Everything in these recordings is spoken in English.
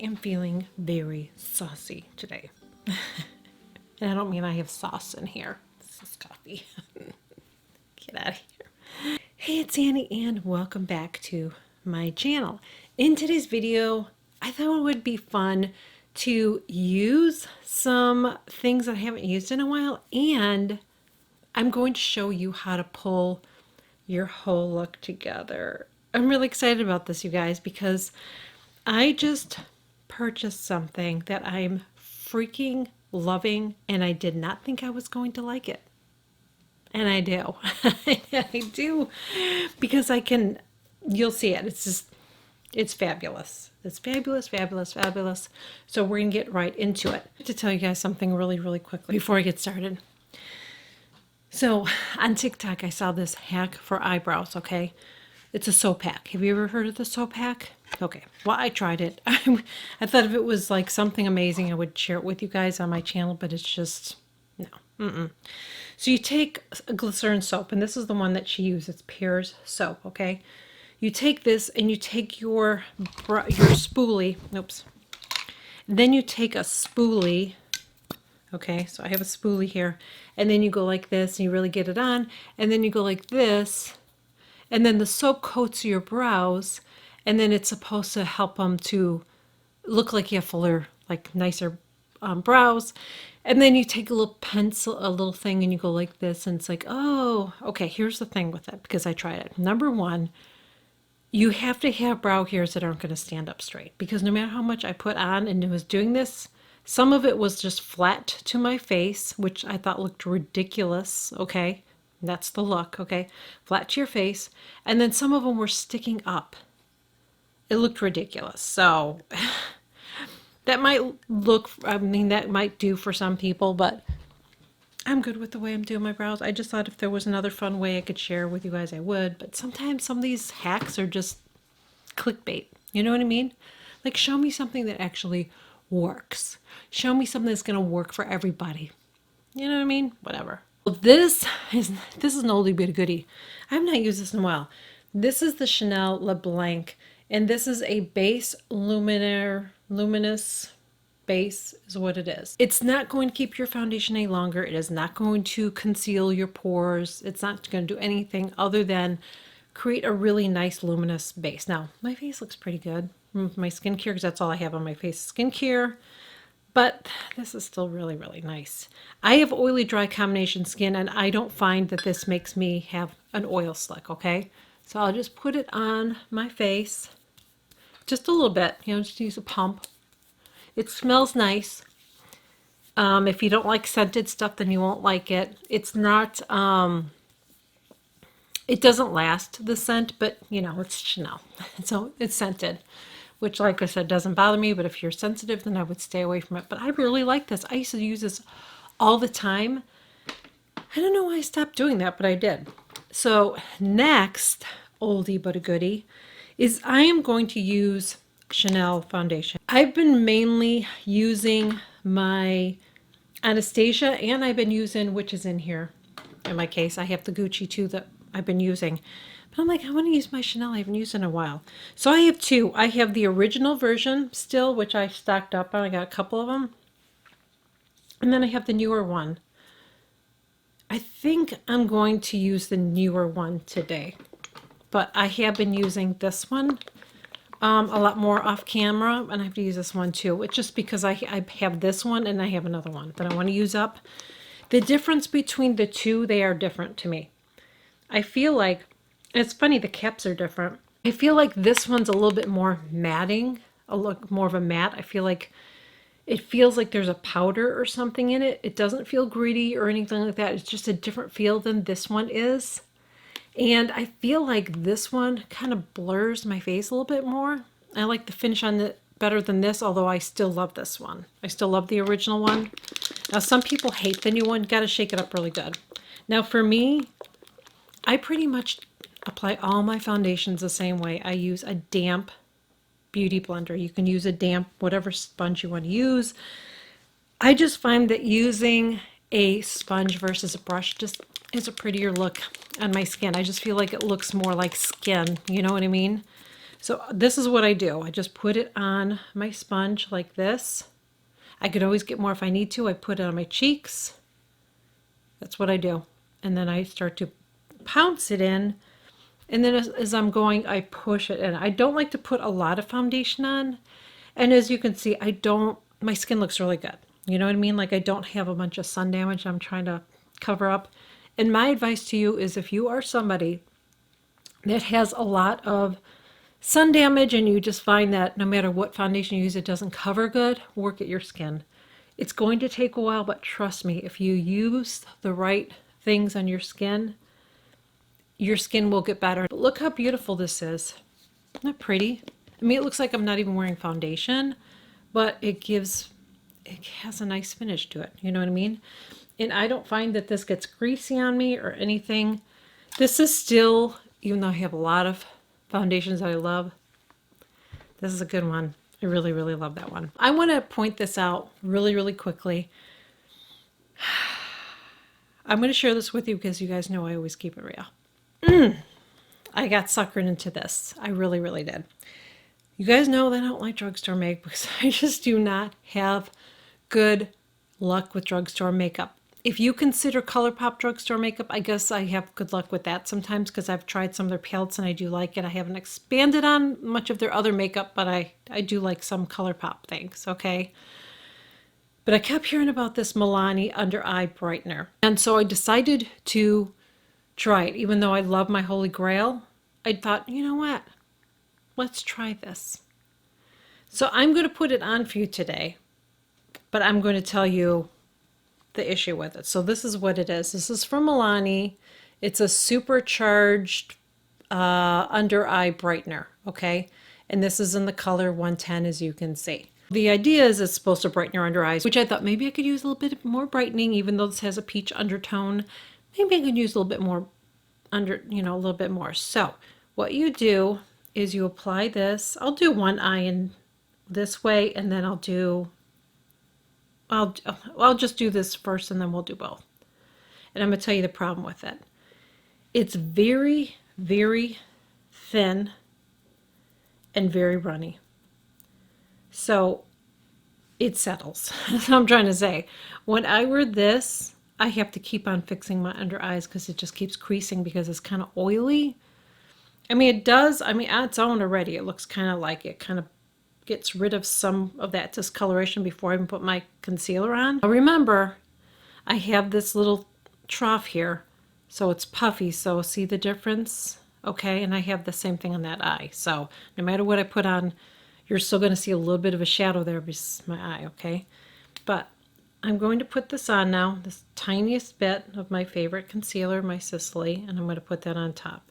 am feeling very saucy today. And I don't mean I have sauce in here. This is coffee. Get out of here. Hey, it's Annie and welcome back to my channel. In today's video, I thought it would be fun to use some things that I haven't used in a while, and I'm going to show you how to pull your whole look together. I'm really excited about this, you guys, because I just purchased something that I'm freaking loving, and I did not think I was going to like it. And I do. I do, because you'll see it. It's fabulous. It's fabulous, fabulous, fabulous. So we're going to get right into it. To tell you guys something really, really quickly before I get started. So on TikTok, I saw this hack for eyebrows, okay? It's a soap hack. Have you ever heard of the soap hack? Okay, well, I tried it. I thought if it was like something amazing, I would share it with you guys on my channel, but it's just, no. So you take a glycerin soap, and this is the one that she used. It's Pear's soap, okay? You take this, and you take your spoolie. Oops. Then you take a spoolie. Okay, so I have a spoolie here, and then you go like this, and you really get it on, and then you go like this, and then the soap coats your brows, and then it's supposed to help them to look like you have fuller, like nicer brows. And then you take a little pencil, a little thing, and you go like this, and it's like, oh, okay, here's the thing with it, because I tried it. Number one, you have to have brow hairs that aren't going to stand up straight, because no matter how much I put on and was doing this, some of it was just flat to my face, which I thought looked ridiculous, okay? That's the look, okay? Flat to your face. And then some of them were sticking up. It looked ridiculous. So that might look, I mean, that might do for some people, but I'm good with the way I'm doing my brows. I just thought if there was another fun way I could share with you guys, I would. But sometimes some of these hacks are just clickbait. You know what I mean? Like, show me something that actually works. Show me something that's going to work for everybody. You know what I mean? Whatever. Well, this is an oldie but a goodie. I've not used this in a while. This is the Chanel LeBlanc, and this is a base luminous base is what it is. It's not going to keep your foundation any longer. It is not going to conceal your pores. It's not going to do anything other than create a really nice luminous base. Now, my face looks pretty good. My skincare, because that's all I have on my face, skincare. But this is still really, really nice. I have oily, dry combination skin, and I don't find that this makes me have an oil slick, okay? So I'll just put it on my face. Just a little bit, just use a pump. It smells nice. If you don't like scented stuff, then you won't like it. It's not, it doesn't last, the scent, but, it's Chanel. So it's scented, which, like I said, doesn't bother me, but if you're sensitive, then I would stay away from it. But I really like this. I used to use this all the time. I don't know why I stopped doing that, but I did. So next, oldie but a goodie, is I am going to use Chanel foundation. I've been mainly using my Anastasia, and I've been using, which is in here in my case, I have the Gucci too that I've been using. But I'm like, I want to use my Chanel. I haven't used in a while. So I have two. I have the original version still, which I stocked up on. I got a couple of them. And then I have the newer one. I think I'm going to use the newer one today. But I have been using this one a lot more off camera. And I have to use this one too. It's just because I have this one and I have another one that I want to use up. The difference between the two, they are different to me. I feel like, it's funny, the caps are different. I feel like this one's a little bit more matting, a look more of a matte. I feel like it feels like there's a powder or something in it. It doesn't feel gritty or anything like that. It's just a different feel than this one is. And I feel like this one kind of blurs my face a little bit more. I like the finish on it better than this, although I still love this one. I still love the original one. Now, some people hate the new one. Got to shake it up really good. Now, for me, I pretty much apply all my foundations the same way. I use a damp beauty blender. You can use a damp, whatever sponge you want to use. I just find that using a sponge versus a brush just is a prettier look on my skin. I just feel like it looks more like skin. You know what I mean? So this is what I do. I just put it on my sponge like this. I could always get more if I need to. I put it on my cheeks. That's what I do. And then I start to pounce it in. And then as I'm going, I push it in. I don't like to put a lot of foundation on. And as you can see, my skin looks really good. You know what I mean? Like I don't have a bunch of sun damage I'm trying to cover up. And my advice to you is if you are somebody that has a lot of sun damage and you just find that no matter what foundation you use, it doesn't cover good, work at your skin. It's going to take a while, but trust me, if you use the right things on your skin will get better. But look how beautiful this is. Isn't that pretty? I mean, it looks like I'm not even wearing foundation, but it has a nice finish to it. You know what I mean? And I don't find that this gets greasy on me or anything. This is still, even though I have a lot of foundations that I love, this is a good one. I really, really love that one. I want to point this out really, really quickly. I'm going to share this with you because you guys know I always keep it real. I got suckered into this. I really, really did. You guys know that I don't like drugstore makeup because I just do not have good luck with drugstore makeup. If you consider ColourPop drugstore makeup, I guess I have good luck with that sometimes because I've tried some of their palettes and I do like it. I haven't expanded on much of their other makeup, but I do like some ColourPop things, okay? But I kept hearing about this Milani under eye brightener. And so I decided to try it. Even though I love my Holy Grail, I thought, you know what? Let's try this. So I'm going to put it on for you today, but I'm going to tell you the issue with it. So this is what it is. This is from Milani. It's a supercharged under eye brightener, okay? And this is in the color 110, as you can see. The idea is it's supposed to brighten your under eyes, which I thought maybe I could use a little bit more brightening, even though this has a peach undertone. Maybe I could use a little bit more a little bit more. So what you do is you apply this. I'll do one eye in this way, and then I'll just do this first and then we'll do both. And I'm going to tell you the problem with it. It's very, very thin and very runny. So it settles. That's what I'm trying to say. When I wear this, I have to keep on fixing my under eyes because it just keeps creasing because it's kind of oily. I mean, it does. I mean, on its own already, it looks kind of like it kind of gets rid of some of that discoloration before I even put my concealer on. Now remember, I have this little trough here, so it's puffy, so see the difference? Okay, and I have the same thing on that eye. So no matter what I put on, you're still going to see a little bit of a shadow there because my eye, okay? But I'm going to put this on now, this tiniest bit of my favorite concealer, my Sicily, and I'm going to put that on top.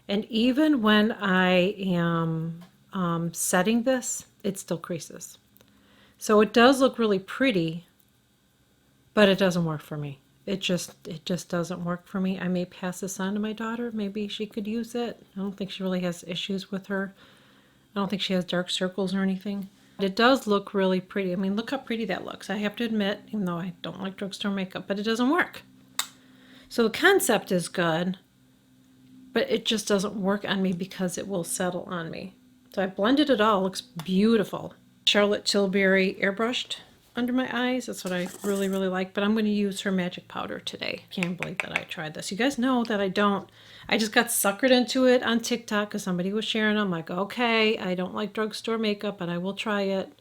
And even when I am setting this, it still creases. So it does look really pretty, but it doesn't work for me. It just doesn't work for me. I may pass this on to my daughter. Maybe she could use it. I don't think she really has issues with her. I don't think she has dark circles or anything. But it does look really pretty. I mean, look how pretty that looks. I have to admit, even though I don't like drugstore makeup, but it doesn't work. So the concept is good, but it just doesn't work on me because it will settle on me. So I blended it all. It looks beautiful. Charlotte Tilbury airbrushed under my eyes. That's what I really, really like. But I'm going to use her magic powder today. Can't believe that I tried this. You guys know that I don't. I just got suckered into it on TikTok because somebody was sharing. I'm like, okay, I don't like drugstore makeup, but I will try it.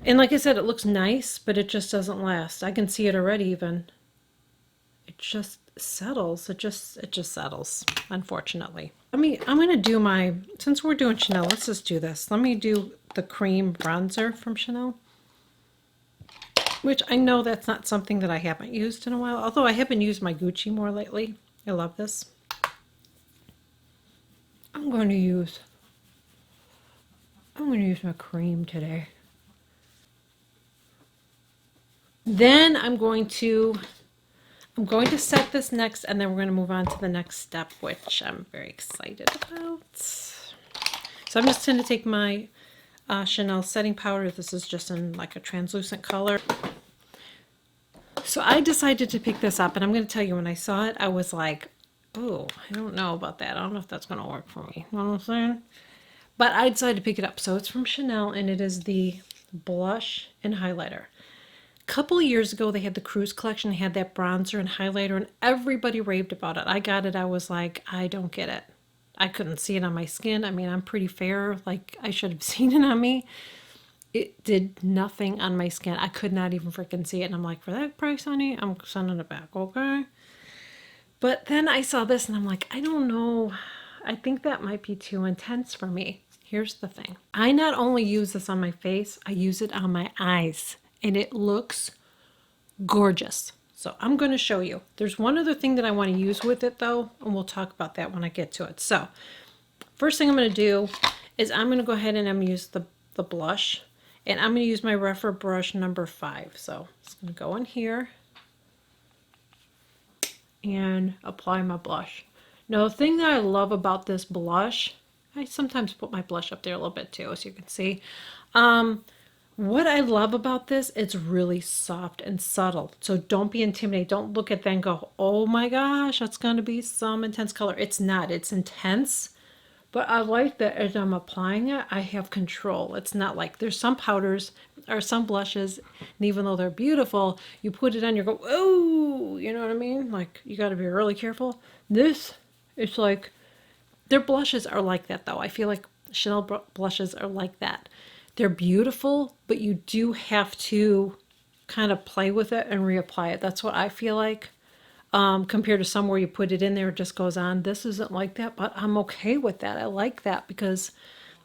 And like I said, it looks nice, but it just doesn't last. I can see it already even. It just settles. It just settles, unfortunately. I'm going to do since we're doing Chanel, let's just do this. Let me do the cream bronzer from Chanel, which I know that's not something that I haven't used in a while, although I haven't used my Gucci more lately. I love this. I'm going to use my cream today. Then I'm going to set this next, and then we're going to move on to the next step, which I'm very excited about. So I'm just going to take my Chanel setting powder. This is just in like a translucent color. So I decided to pick this up, and I'm going to tell you, when I saw it, I was like, Oh, I don't know about that. I don't know if that's going to work for me. You know what I'm saying? But I decided to pick it up. So it's from Chanel, and it is the blush and highlighter. A couple of years ago, they had the Cruise collection. They had that bronzer and highlighter, and everybody raved about it. I got it. I was like, I don't get it. I couldn't see it on my skin. I mean, I'm pretty fair. Like, I should have seen it on me. It did nothing on my skin. I could not even freaking see it. And I'm like, for that price, honey, I'm sending it back, okay? But then I saw this and I'm like, I don't know. I think that might be too intense for me. Here's the thing. I not only use this on my face, I use it on my eyes. And it looks gorgeous. So I'm going to show you. There's one other thing that I want to use with it though, and we'll talk about that when I get to it. So first thing I'm going to do is I'm going to go ahead and I'm going to use the blush. And I'm going to use my Refer brush number 5. So it's going to go in here and apply my blush. Now the thing that I love about this blush, I sometimes put my blush up there a little bit too, as you can see. What I love about this, it's really soft and subtle. So don't be intimidated. Don't look at that and go, oh my gosh, that's going to be some intense color. It's not. It's intense. But I like that as I'm applying it, I have control. It's not like there's some powders or some blushes, and even though they're beautiful, you put it on, you go, oh, you know what I mean? Like, you got to be really careful. This, it's like, their blushes are like that, though. I feel like Chanel blushes are like that. They're beautiful, but you do have to kind of play with it and reapply it. That's what I feel like. Compared to some where you put it in there, it just goes on. This isn't like that, but I'm okay with that. I like that because,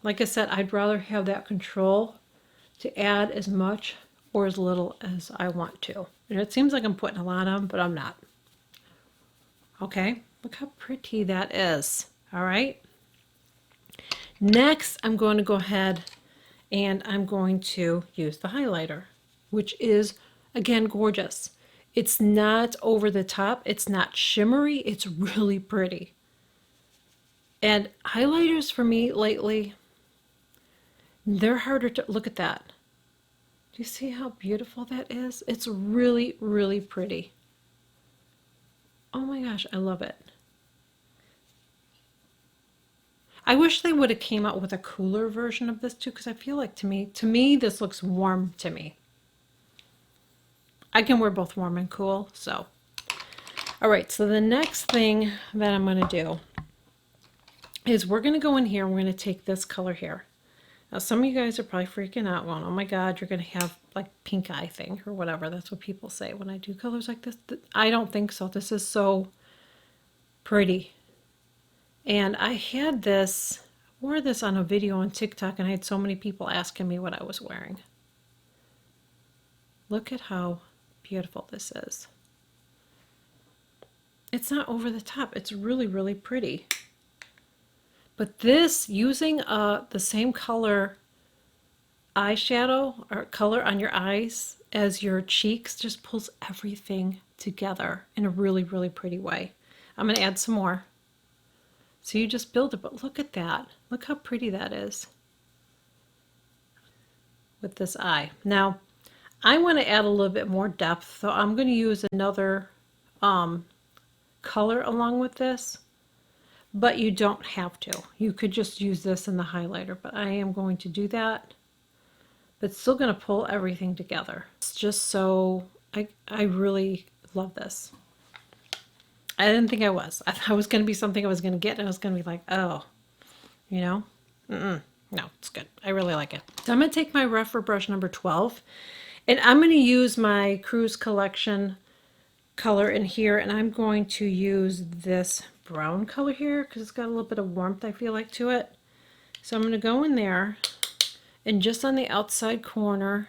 like I said, I'd rather have that control to add as much or as little as I want to. And it seems like I'm putting a lot on, but I'm not. Okay, look how pretty that is. All right. Next, I'm going to go ahead and I'm going to use the highlighter, which is, again, gorgeous. It's not over the top. It's not shimmery. It's really pretty. And highlighters for me lately, they're harder to look at that. Do you see how beautiful that is? It's really, really pretty. Oh my gosh, I love it. I wish they would have came out with a cooler version of this too, because I feel like to me, this looks warm to me. I can wear both warm and cool, so. All right, so the next thing that I'm going to do is we're going to go in here, we're going to take this color here. Now, some of you guys are probably freaking out, going, oh my God, you're going to have like pink eye thing or whatever. That's what people say when I do colors like this. I don't think so. This is so pretty. And I had this, wore this on a video on TikTok, and I had so many people asking me what I was wearing. Look at how beautiful this is. It's not over the top. It's really, really pretty. But this, using the same color eyeshadow or color on your eyes as your cheeks, just pulls everything together in a really, really pretty way. I'm going to add some more. So you just build it, but look at that. Look how pretty that is with this eye. Now, I want to add a little bit more depth, so I'm going to use another color along with this, but you don't have to. You could just use this in the highlighter, but I am going to do that, but still going to pull everything together. It's just so, I really love this. I didn't think I was. I thought it was going to be something I was going to get, and I was going to be like, oh, you know? No, it's good. I really like it. So I'm going to take my Refer brush number 12, and I'm going to use my Cruise collection color in here, and I'm going to use this brown color here because it's got a little bit of warmth, I feel like, to it. So I'm going to go in there, and just on the outside corner,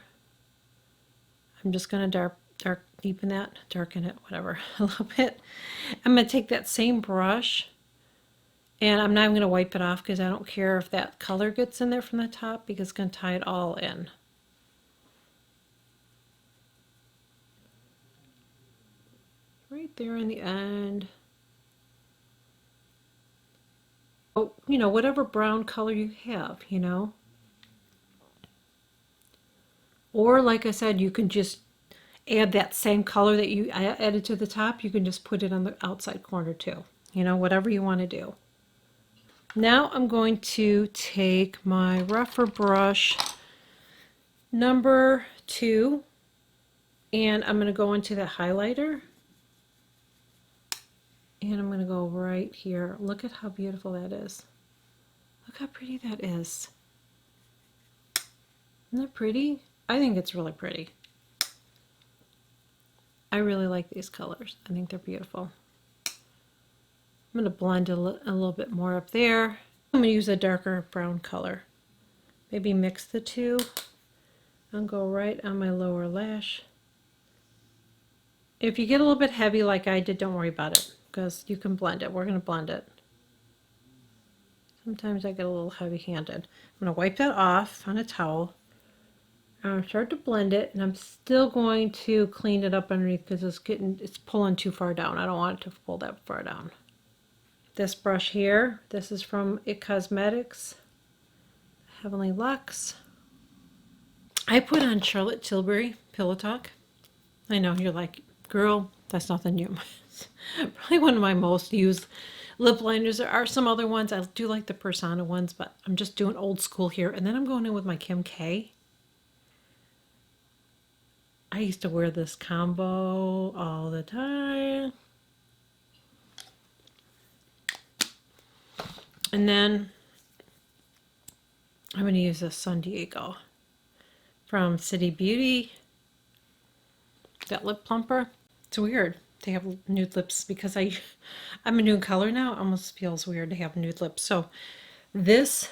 I'm just going to darken it, whatever, a little bit. I'm going to take that same brush, and I'm not even going to wipe it off because I don't care if that color gets in there from the top, because it's going to tie it all in. Right there in the end. Oh, you know, whatever brown color you have, you know. Or like I said, you can just add that same color that you added to the top. You can just put it on the outside corner too, You know, whatever you want to do. Now I'm going to take my rougher brush number 2 and I'm going to go into the highlighter. And I'm going to go right here. Look at how beautiful that is. Look how pretty that is. Isn't that pretty? I think it's really pretty. I really like these colors. I think they're beautiful. I'm going to blend a little bit more up there. I'm going to use a darker brown color. Maybe mix the two. I'll go right on my lower lash. If you get a little bit heavy like I did, don't worry about it, because you can blend it. We're going to blend it. Sometimes I get a little heavy-handed. I'm going to wipe that off on a towel. I'm going to start to blend it, and I'm still going to clean it up underneath because it's pulling too far down. I don't want it to pull that far down. This brush here, this is from IT Cosmetics, Heavenly Luxe. I put on Charlotte Tilbury Pillow Talk. I know you're like, girl, that's nothing new. Probably one of my most used lip liners. There are some other ones. I do like the Persona ones, but I'm just doing old school here. And then I'm going in with my Kim K. I used to wear this combo all the time. And then I'm going to use this San Diego from City Beauty. That lip plumper. It's weird to have nude lips because I'm a nude color now. It almost feels weird to have nude lips. So this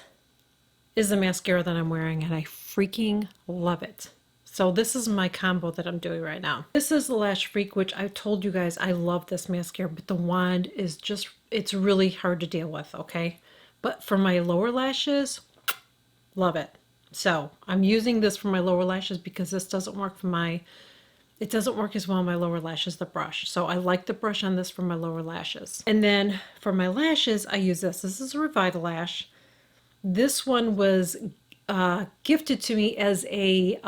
is the mascara that I'm wearing and I freaking love it. So this is my combo that I'm doing right now. This is the Lash Freak, which I told you guys I love this mascara, but the wand is just, it's really hard to deal with, okay? But for my lower lashes, love it. So I'm using this for my lower lashes because this doesn't work for my, it doesn't work as well on my lower lashes, the brush. So I like the brush on this for my lower lashes. And then for my lashes, I use this. This is a Revitalash. This one was gifted to me as a,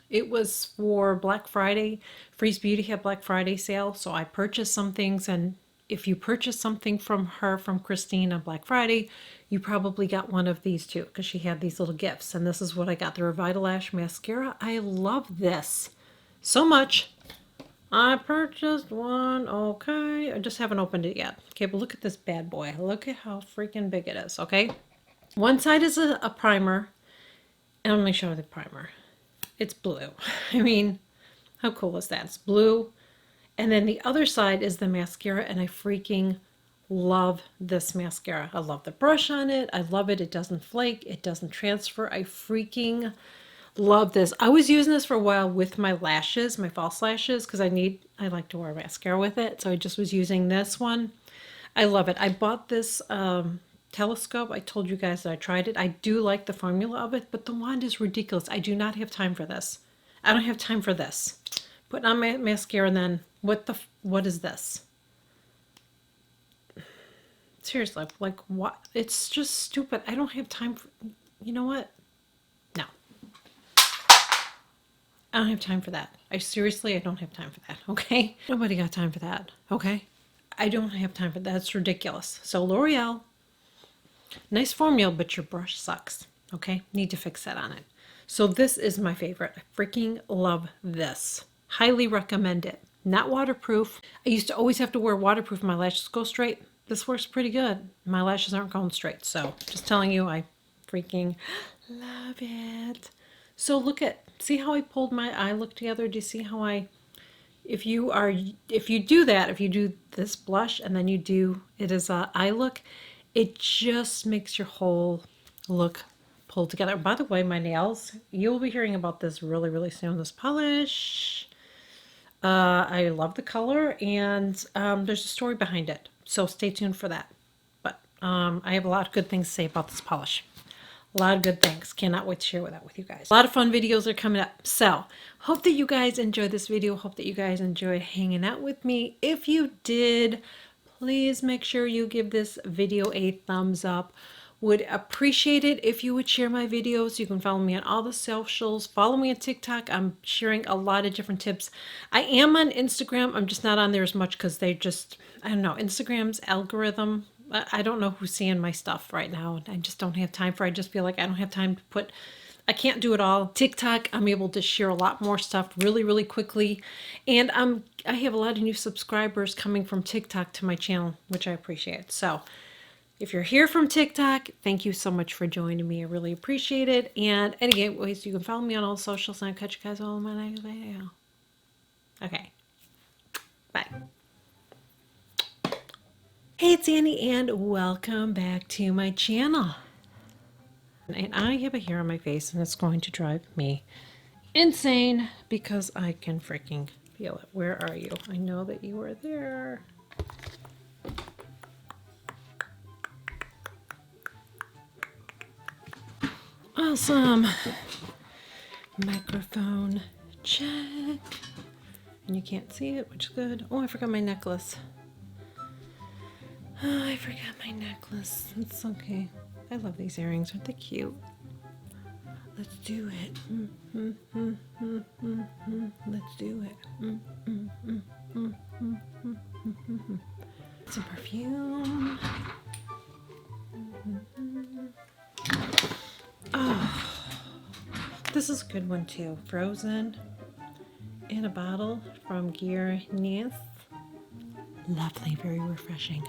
it was for Black Friday. Freeze Beauty had Black Friday sale. So I purchased some things, and if you purchase something from her, from Christine on Black Friday, you probably got one of these too, because she had these little gifts. And this is what I got, the Revitalash mascara. I love this so much. I purchased one. Okay, I just haven't opened it yet. Okay, but look at this bad boy. Look at how freaking big it is, okay? One side is a primer, and let me show you the primer. It's blue. I mean, how cool is that? It's blue. And then the other side is the mascara, and I freaking love this mascara. I love the brush on it. I love it. It doesn't flake. It doesn't transfer. I freaking love this. I was using this for a while with my lashes, my false lashes, because I like to wear mascara with it. So I just was using this one. I love it. I bought this telescope. I told you guys that I tried it. I do like the formula of it, but the wand is ridiculous. I do not have time for this. I don't have time for this. Putting on my mascara and then what is this? Seriously, like what? It's just stupid. I don't have time for, you know what? No. I don't have time for that. I don't have time for that, okay? Nobody got time for that, okay? I don't have time for that. That's ridiculous. So L'Oreal, nice formula, but your brush sucks, okay? Need to fix that on it. So this is my favorite. I freaking love this. Highly recommend it. Not waterproof. I used to always have to wear waterproof. My lashes go straight. This works pretty good. My lashes aren't going straight. So just telling you, I freaking love it. So see how I pulled my eye look together? Do you see how if you do this blush and then you do it as a eye look, it just makes your whole look pulled together. By the way, my nails, you'll be hearing about this really, really soon, this polish. I love the color, and there's a story behind it, so stay tuned for that. But I have a lot of good things to say about this polish. A lot of good things. Cannot wait to share that with you guys. A lot of fun videos are coming up. So, hope that you guys enjoyed this video. Hope that you guys enjoyed hanging out with me. If you did, please make sure you give this video a thumbs up. Would appreciate it if you would share my videos. You can follow me on all the socials. Follow me on TikTok. I'm sharing a lot of different tips. I am on Instagram. I'm just not on there as much because they just, I don't know, Instagram's algorithm. I don't know who's seeing my stuff right now. I just don't have time for it. I just feel like I don't have time to put, I can't do it all. TikTok, I'm able to share a lot more stuff really, really quickly. And I have a lot of new subscribers coming from TikTok to my channel, which I appreciate. So if you're here from TikTok, thank you so much for joining me. I really appreciate it. And anyways, you can follow me on all socials, and I'll catch you guys all in my next video. Okay. Bye. Hey, it's Annie, and welcome back to my channel. And I have a hair on my face, and it's going to drive me insane because I can freaking feel it. Where are you? I know that you are there. Awesome. Microphone check. And you can't see it, which is good. Oh, I forgot my necklace. Oh, I forgot my necklace. It's okay. I love these earrings. Aren't they cute? Let's do it. Let's do it. Some perfume. Oh, this is a good one too. Frozen in a bottle from Gear Nest. Lovely, very refreshing.